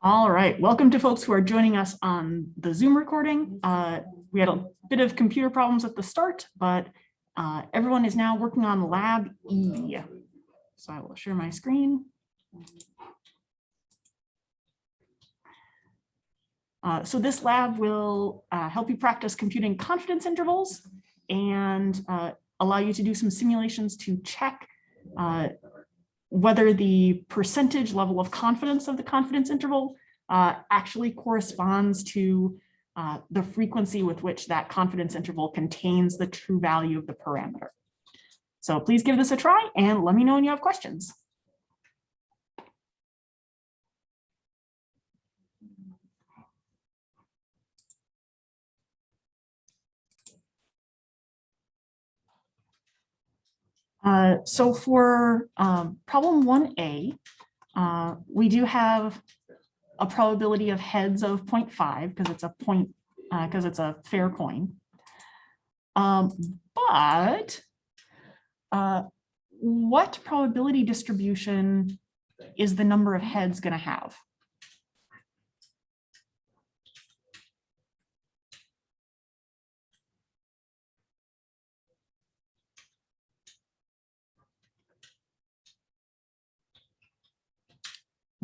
All right, welcome to folks who are joining us on the Zoom recording. We had a bit of computer problems at the start, but everyone is now working on Lab E. So I will share my screen. So this lab will help you practice computing confidence intervals and allow you to do some simulations to check whether the percentage level of confidence of the confidence interval actually corresponds to the frequency with which that confidence interval contains the true value of the parameter. So please give this a try and let me know when you have questions. So for problem 1A, we do have a probability of heads of 0.5 because it's a because it's a fair coin. But what probability distribution is the number of heads going to have?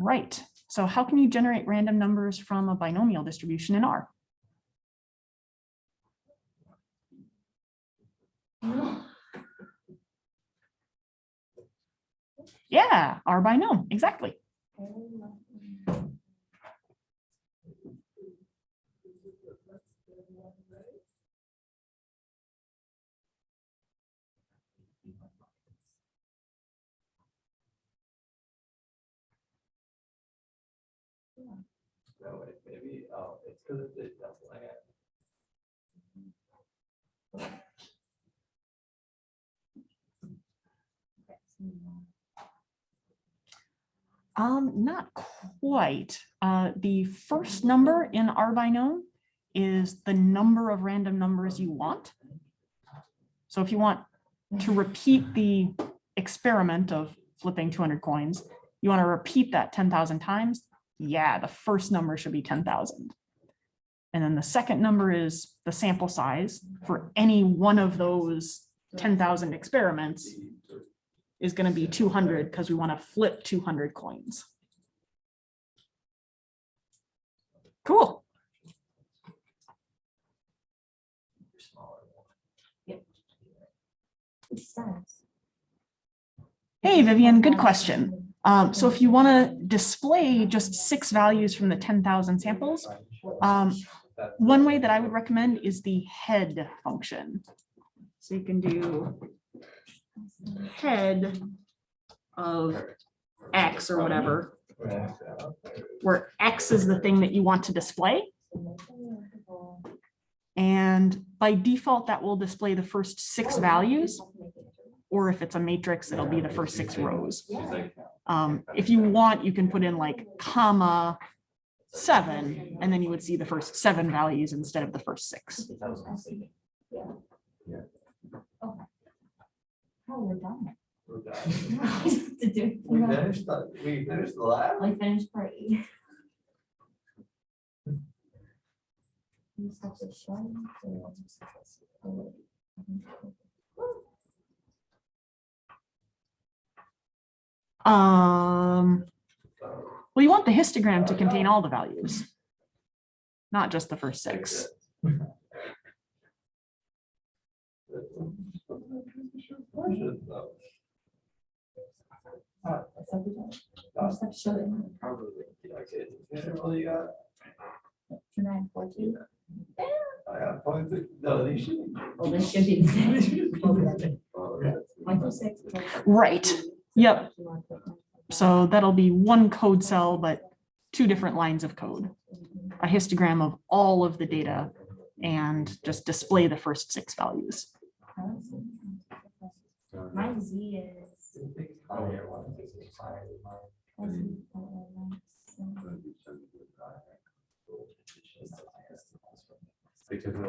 Right. So how can you generate random numbers from a binomial distribution in R? Yeah, R binom, exactly. No, maybe, it's because of the double Not quite. The first number in R binom is the number of random numbers you want. So if you want to repeat the experiment of flipping 200 coins, you want to repeat that 10,000 times. Yeah, the first number should be 10,000. And then the second number is the sample size for any one of those 10,000 experiments is going to be 200 because we want to flip 200 coins. Cool. Hey, Vivian, good question. So if you want to display just 6 values from the 10,000 samples, one way that I would recommend is the head function. So you can do head of X or whatever, where X is the thing that you want to display. And by default, that will display the first 6 values. Or if it's a matrix, it'll be the first 6 rows. If you want, you can put in like comma 7, and then you would see the first 7 values instead of the first 6. We finished the lab? I finished part E. Well, you want the histogram to contain all the values, not just the first 6. Oh, this should be. Right. Yep. So that'll be one code cell, but 2 different lines of code. A histogram of all of the data and just display the first 6 values. My Z is.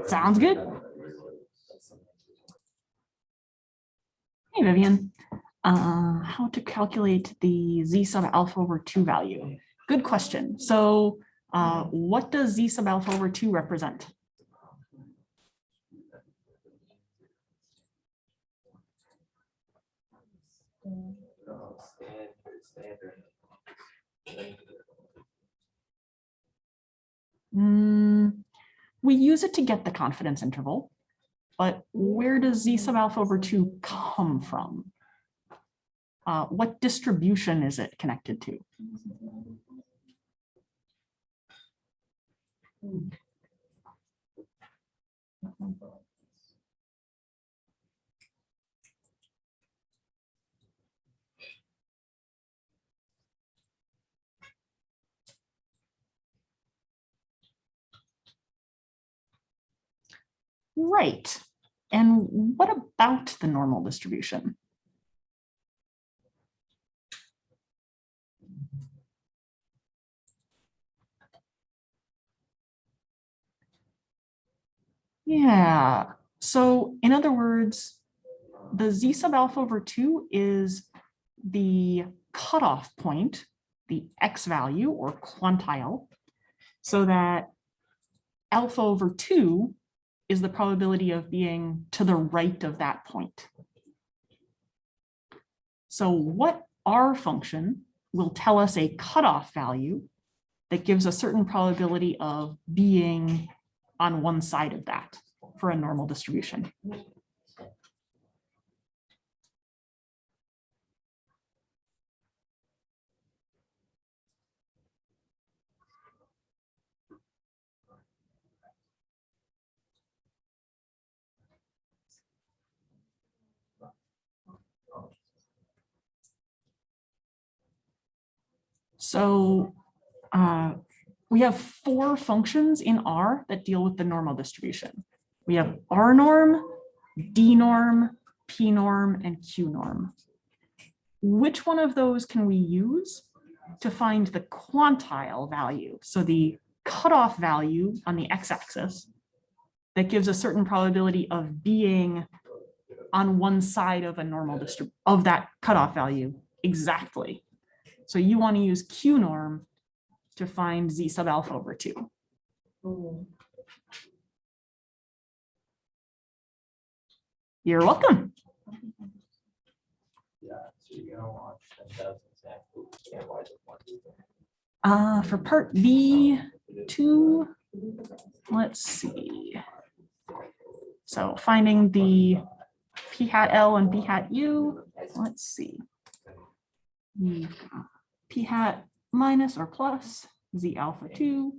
Sounds good. Hey, Vivian. How to calculate the Z sub alpha over 2 value? good question. So what does z sub alpha over 2 represent? Oh, standard. We use it to get the confidence interval, but where does z sub alpha over 2 come from? What distribution is it connected to? Right. And what about the normal distribution? Yeah. So in other words, the z sub alpha over 2 is the cutoff point, the x value or quantile, so that alpha over 2 is the probability of being to the right of that point. So what R function will tell us a cutoff value that gives a certain probability of being on one side of that for a normal distribution? So we have 4 functions in R that deal with the normal distribution. We have R norm, D norm, P norm, and Q norm. Which one of those can we use to find the quantile value? So the cutoff value on the x-axis that gives a certain probability of being on one side of a normal distribution of that cutoff value exactly. So you want to use Q norm to find z sub alpha over 2. You're welcome. Yeah, so you're gonna want 10,000 samples. Yeah, why just one? For part B2, let's see. So finding the p hat L and p hat U, let's see. P hat minus or plus z alpha 2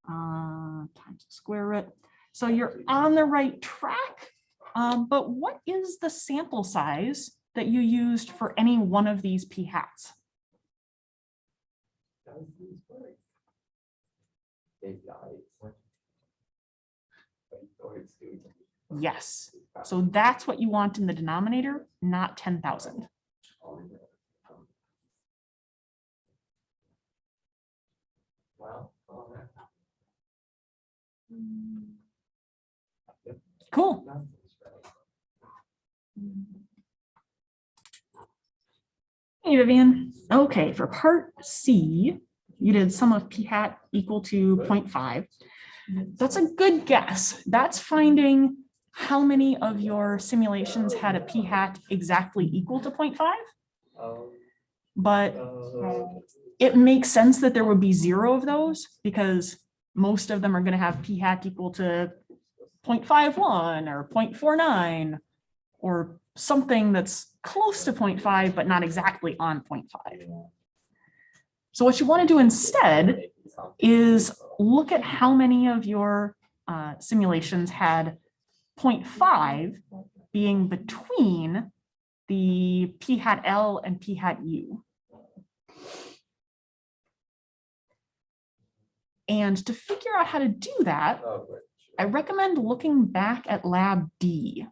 times the square root. So you're on the right track, but what is the sample size that you used for any one of these p hats? Yes, so that's what you want in the denominator, not 10,000. Cool. Hey, Vivian. Okay, for part C, you did sum of p hat equal to 0.5. That's a good guess. That's finding how many of your simulations had a p hat exactly equal to 0.5. But it makes sense that there would be 0 of those because most of them are going to have p hat equal to 0.51 or 0.49 or something that's close to 0.5, but not exactly on 0.5. So what you want to do instead is look at how many of your simulations had 0.5 being between the p hat L and p hat U. And to figure out how to do that, I recommend looking back at lab D.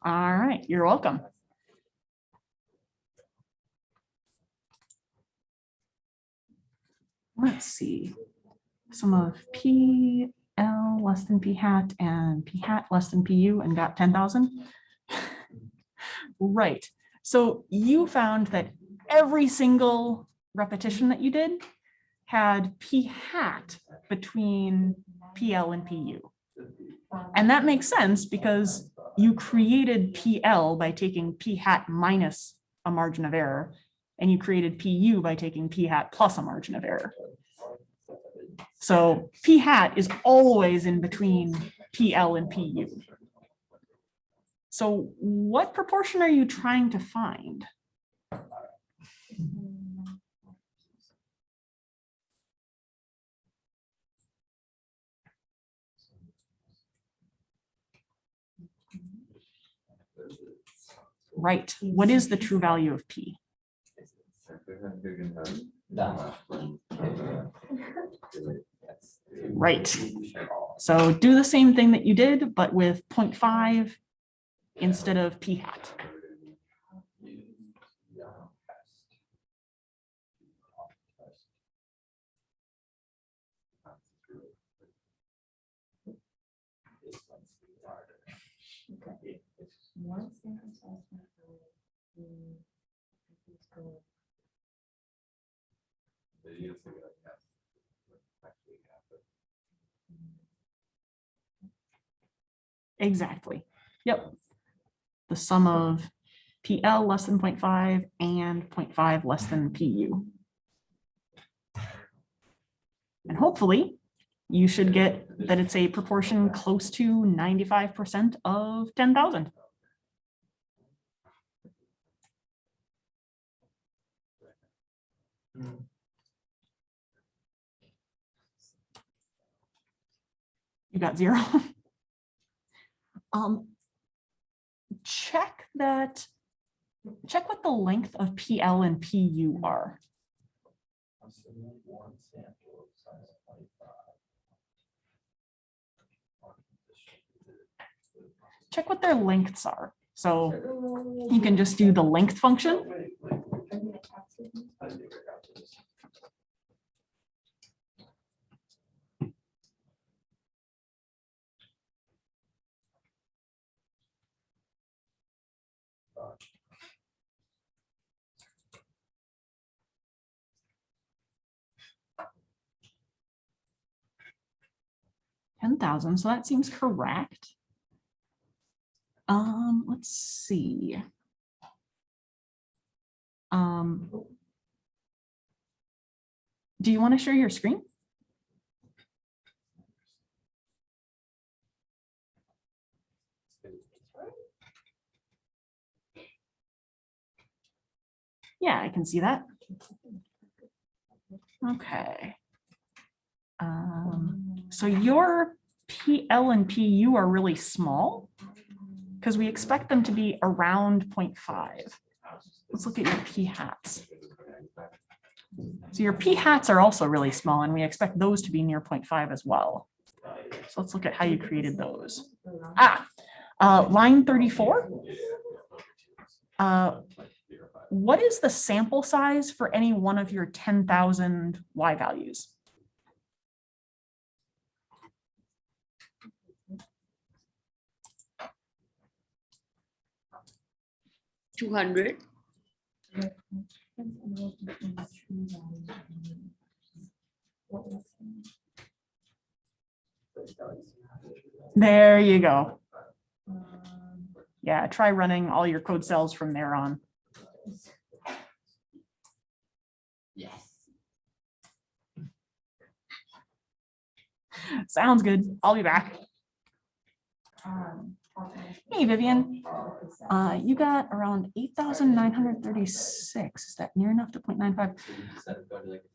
All right, you're welcome. Let's see. sum of PL less than P hat and P hat less than PU and got 10,000? Right. So you found that every single repetition that you did had P hat between PL and PU. And that makes sense because you created PL by taking P hat minus a margin of error, and you created PU by taking P hat plus a margin of error. So P hat is always in between PL and PU. So what proportion are you trying to find? Right. What is the true value of P? Right. So do the same thing that you did, but with 0.5 instead of P hat. Exactly. Yep. The sum of PL less than 0.5 and 0.5 less than PU. And hopefully you should get that it's a proportion close to 95% of 10,000. You got 0. Check what the length of PL and PU are. Check what their lengths are. So you can just do the length function. $10,000, so that seems correct. Let's see. Do you want to share your screen? Yeah, I can see that. Okay. So your PL and PU are really small because we expect them to be around 0.5. Let's look at your P hats. So your P hats are also really small and we expect those to be near 0.5 as well. So let's look at how you created those. Line 34. What is the sample size for any one of your 10,000 Y values? $200. There you go. Yeah, try running all your code cells from there on. Yes. Sounds good. I'll be back. Hey, Vivian. You got around 8,936. Is that near enough to 0.95?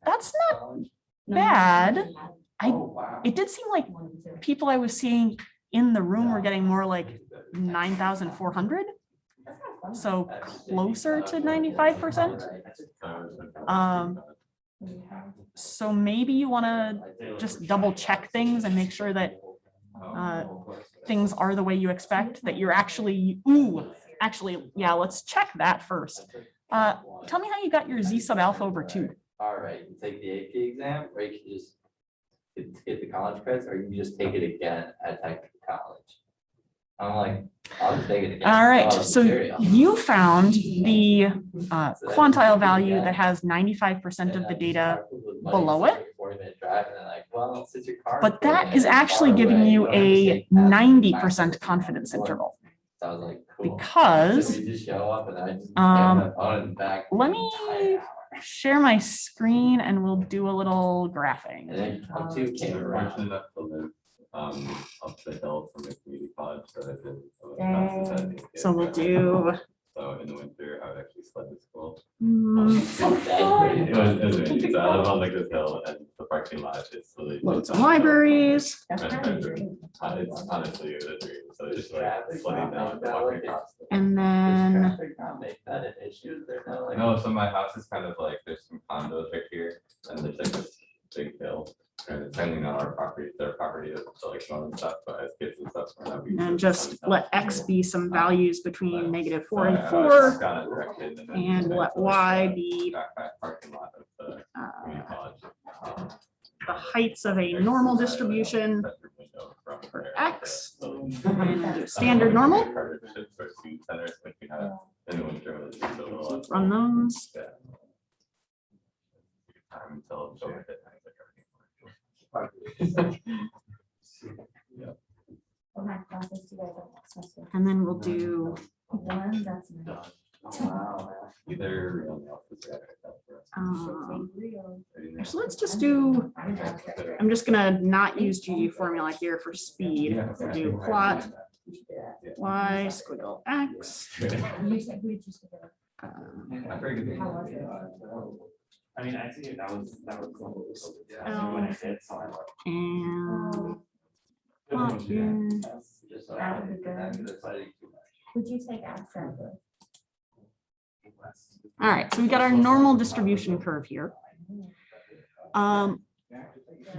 That's not bad. It did seem like people I was seeing in the room were getting more like 9,400. So closer to 95%. So maybe you want to just double check things and make sure that things are the way you expect, that you're actually, yeah, let's check that first. Tell me how you got your Z sub alpha over 2. All right, you take the AP exam, or you can just get the college credits, or you just take it again at technical college? I'm like, I'll just take it again. All right, I'll have so material. you found the So that quantile just- value yeah. that has 95% And of the I just data park with buddies, below it's it. like a 40-minute drive, and they're like, well, since your car. But that is actually giving you a 90% confidence interval. So I was like, cool. Because So we just show up and I just. um, on back. let me share my screen and we'll do a little graphing. And then come two came Fortunate around. enough to live up the hill from a community college, so I did. Dang. So we'll do. So in the winter, I would actually sled to school. mm, It was amazing. So I live on like this hill and the parking lot is really. Loads of libraries. That's kind of a dream. It's honestly a dream. So it's just like sledding down and walking across. And then Traffic not make that an issue, they're not like. No, so my house is kind of like, there's some condos right here and there's like this big hill. And it's technically not our property, it's their property to like fun and stuff, but as kids and stuff. we're not used to and it. just let X be some values between -4 So and I 4. got it directed then And connect let to, like, Y the be backpack parking lot of the community college. the heights of a normal distribution for X. And do standard normal. Run those. Until COVID hit, I think What math classes do you guys have next semester? And then we'll do One, that's nice. either on the office or actually, let's just do, I'm just gonna not use GG formula here for speed. We'll do plot Y squiggle X. You said we just. uh, How was it? I mean, I see that was. Oh. When I did, so I like. And plot here. Just so That would be good. I'm gonna study too much. Would you take abstract? All right, so we got our normal distribution curve here.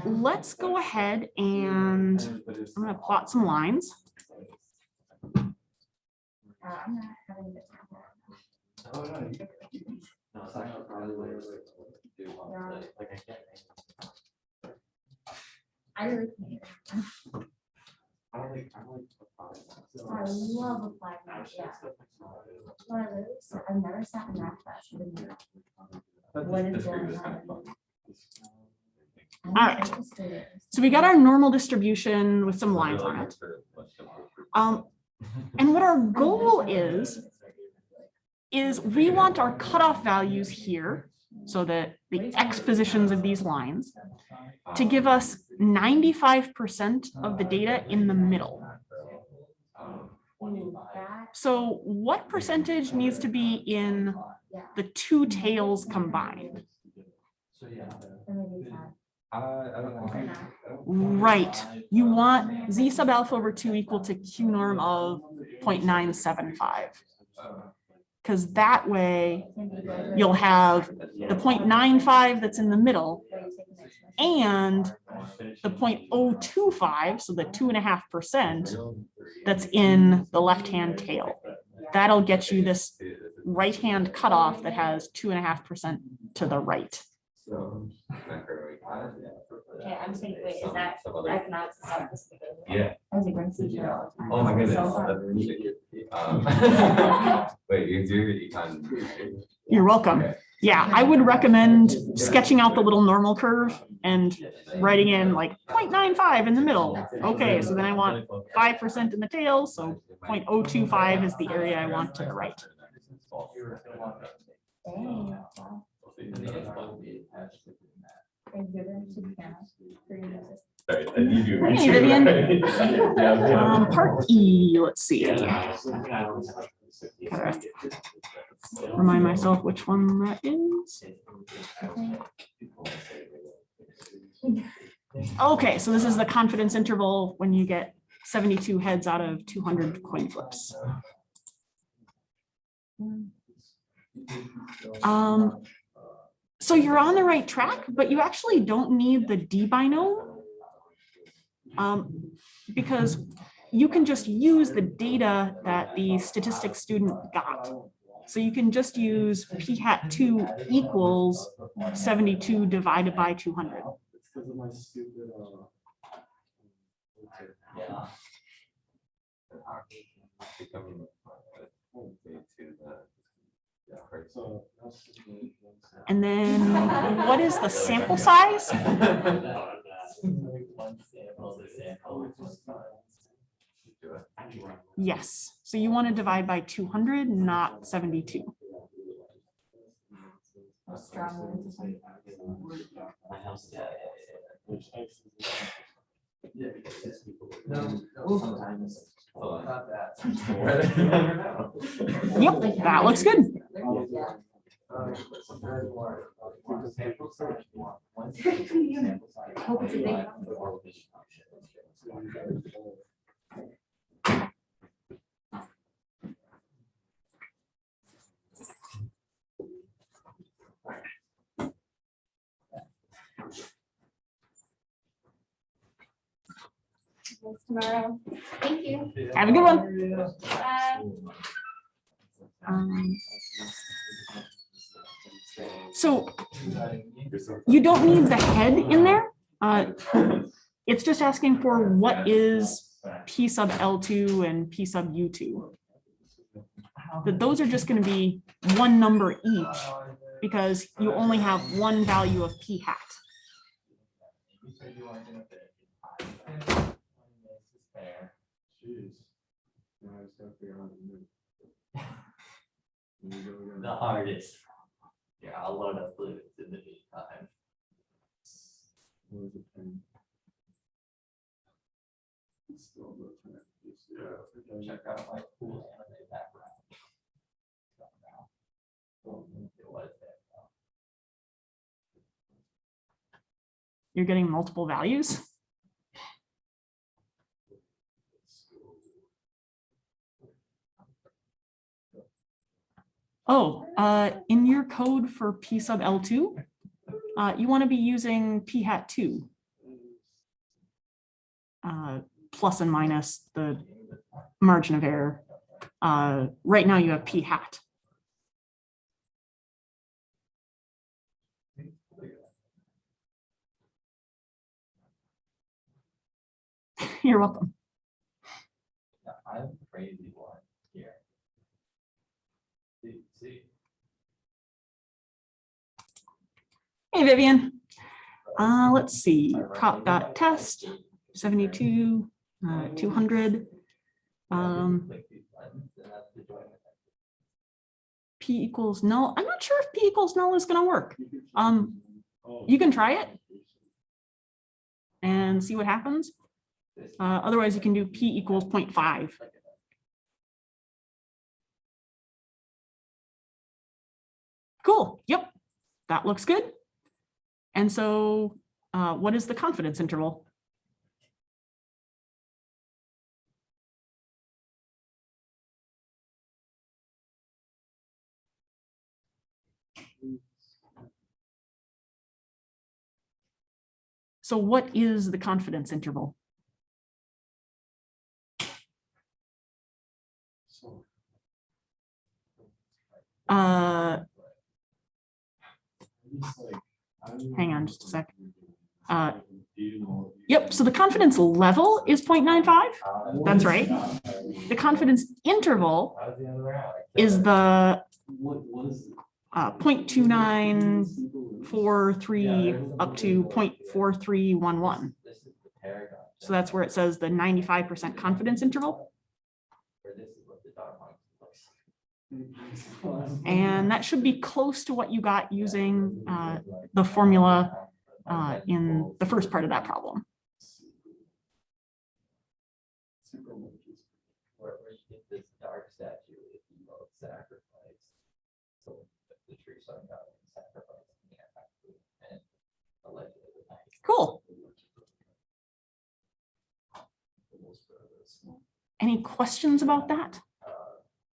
Let's go ahead and I'm gonna plot some lines. I'm not having the time. Oh, no, you- No, it's actually probably what it would do on the- like I can't. I really can't. I don't like applied math. I love applied math, yeah. One of those, I've never sat in math class. with them. What is going on? I'm All right. interested. So we got our normal distribution with some lines on it. And what our goal is we want our cutoff values here, so that the X positions of these lines, to give us 95% of the data in the middle. Ooh, that, So what percentage needs to be in yeah, the two tails combined? So, yeah. that may be fun. I don't Or know. not. Right, you want Z sub alpha over 2 equal to Q norm of 0.975. Because that way Can be good. you'll have the 0.95 that's in the middle Where you take the next one. and the 0.025, so the 2.5% that's in the left-hand tail. That'll get you this right-hand cutoff that has 2.5% to the right. Okay, I'm saying, wait, is that, that's not. Yeah. As a grad teacher all the time. Oh my goodness. So fun. That's really good. Wait, you do the econ. You're welcome. Okay. Yeah, I would recommend sketching out the little normal curve and writing in like 0.95 in the middle. Okay, so then I want 5% in the tail, so 0.025 is the area I want to the right. Dang, wow. Thank you, that should be fun. Pretty good. Sorry, I need you. Hey, Vivian. Yeah. Part E, let's see. Remind myself which one that is. Okay, so this is the confidence interval when you get 72 heads out of 200 coin flips. So you're on the right track, but you actually don't need the D-binom. Because you can just use the data that the statistics student got. So you can just use p hat 2 equals 72 divided by 200. Yeah. Becoming, to the- yeah, right. And then what is the sample size? One sample, the sample. Do it. Yes, so you want to divide by 200, not 72. My house, yeah. Sometimes. Not that. You never know. Yep, that looks good. Tomorrow. Thank you. Have a good one. Bye. So you don't need the head in there. It's just asking for what is P sub L2 and P sub U2. That those are just going to be one number each because you only have one value of P hat. The hardest. Yeah, I'll load up fluids in the meantime. Check out my cool anime background. It was there. You're getting multiple values. Oh, in your code for P sub L2, you want to be using P hat 2. Plus and minus the margin of error. Right now you have P hat. You're welcome. Yeah, I'm crazy one here. See. Hey, Vivian. Let's see, prop dot test 72, 200. Click these buttons and that's the join. P equals null. I'm not sure if P equals null is going to work. You can try it and see what happens. Otherwise, you can do P equals 0.5. Cool. Yep, that looks good. And so what is the confidence interval? So what is the confidence interval? Hang on just a sec. Yep, so the confidence level is 0.95. That's right. The confidence interval is the 0.2943 up to 0.4311. So that's where it says the 95% confidence interval. And that should be close to what you got using the formula in the first part of that problem. Where you get this dark statue if you both sacrifice. So the tree son got sacrificed and allegedly the night. Cool. Any questions about that?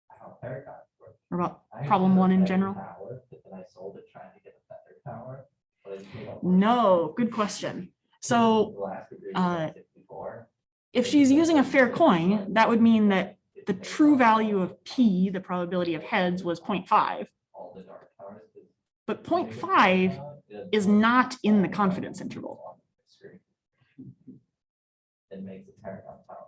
How Paragon works. Or about I problem had a one in better general? tower, but then I sold it trying to get a better tower. But it came up No, good question. So the last degree uh, was 64. if she's using a fair coin, that would mean that the true value of P, the probability of heads, was 0.5. All the dark towers. But 0.5 is not in the confidence interval. it makes a paragon tolerant.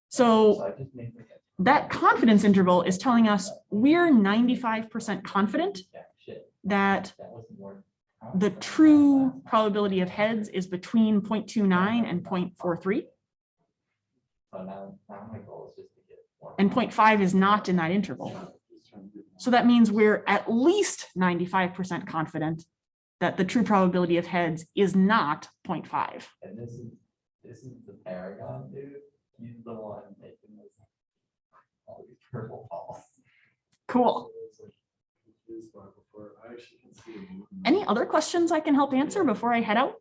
So I just make it. that confidence interval is telling us we're 95% confident Yeah, shit, that that was more. the true probability of heads is between 0.29 and 0.43, So now my goal is just to get more. and 0.5 is not in that interval. So that means we're at least 95% confident that the true probability of heads is not 0.5. And this is the paragon, dude. He's the one making this. All these purple balls. Cool. Any other questions I can help answer before I head out?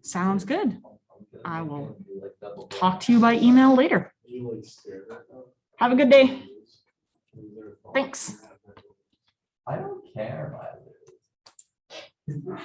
Sounds good. I will talk to you by email later. Have a good day. Thanks. I don't care if I lose.